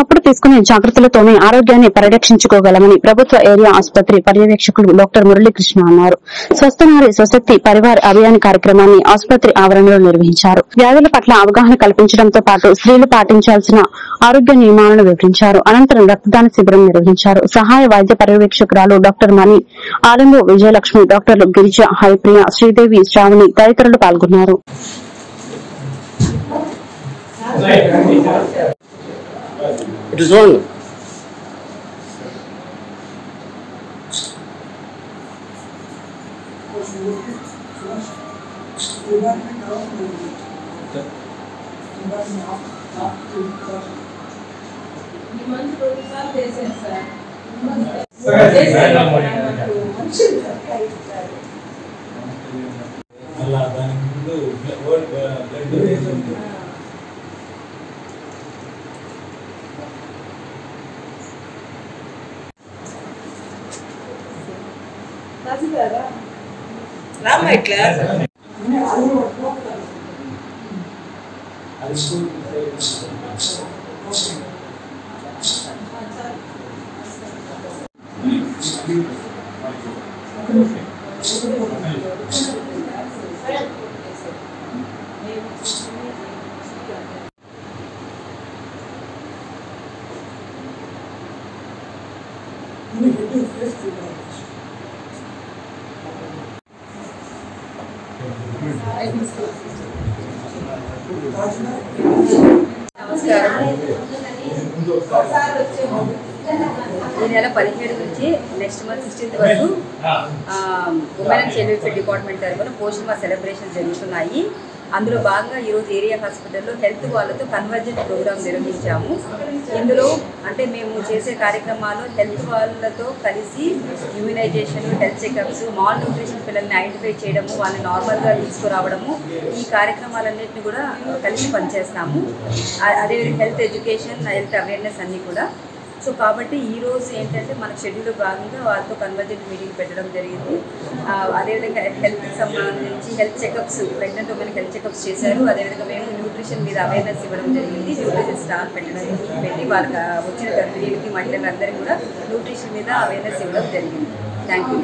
ఎప్పటికప్పుడు తీసుకునే జాగ్రత్తలతోనే ఆరోగ్యాన్ని పరిరక్షించుకోగలమని ప్రభుత్వ ఏరియా ఆసుపత్రి పర్యవేక్షకులు డాక్టర్ మురళీకృష్ణ అన్నారు. స్వస్థ నారి స్వశక్తి పరివార్ అభియాన్ కార్యక్రమాన్ని ఆసుపత్రి ఆవరణలో నిర్వహించారు. వ్యాధుల పట్ల అవగాహన కల్పించడంతో పాటు స్త్రీలు పాటించాల్సిన ఆరోగ్య నియమాలను వివరించారు. అనంతరం రక్తదాన శిబిరం నిర్వహించారు. సహాయ వైద్య పర్యవేక్షకురాలు డాక్టర్ మణి, ఆలంబు విజయలక్ష్మి, డాక్టర్లు గిరిజ, హరిప్రియ, శ్రీదేవి, శ్రావణి తదితరులు పాల్గొన్నారు. It is on. Ramai class. నమస్కారం. ఈ నెల 17 నుంచి నెక్స్ట్ మంత్ 16th వరకు women and child welfare department తరఫున పోషణ సెలబ్రేషన్ జరుగుతున్నాయి. అందులో భాగంగా ఈరోజు ఏరియా హాస్పిటల్లో హెల్త్ వాళ్ళతో కన్వర్జెంట్ ప్రోగ్రామ్ నిర్వహించాము. ఇందులో అంటే మేము చేసే కార్యక్రమాలు హెల్త్ వాళ్ళతో కలిసి immunisation, health checkups, mal nutrition పిల్లల్ని ఐడెంటిఫై చేయడము, వాళ్ళని నార్మల్గా తీసుకురావడము, ఈ కార్యక్రమాలన్నింటినీ కూడా కలిసి పనిచేస్తాము. అదేవిధంగా హెల్త్ ఎడ్యుకేషన్, హెల్త్ అవేర్నెస్ అన్నీ కూడా. సో కాబట్టి ఈరోజు ఏంటంటే మన షెడ్యూల్లో భాగంగా వాళ్ళతో కన్వర్జెంట్ మీటింగ్ పెట్టడం జరిగింది. అదేవిధంగా హెల్త్కి సంబంధించి హెల్త్ చెకప్స్, ప్రెగ్నెంట్ ఉమెన్కి హెల్త్ చెకప్స్ చేశారు. అదేవిధంగా మేము న్యూట్రిషన్ మీద అవేర్నెస్ ఇవ్వడం జరిగింది. న్యూట్రిషన్ స్టాల్ పెట్టి వాళ్ళకి వచ్చిన గర్భిణీలకి, మహిళలందరికీ కూడా న్యూట్రిషన్ మీద అవేర్నెస్ ఇవ్వడం జరిగింది. Thank you.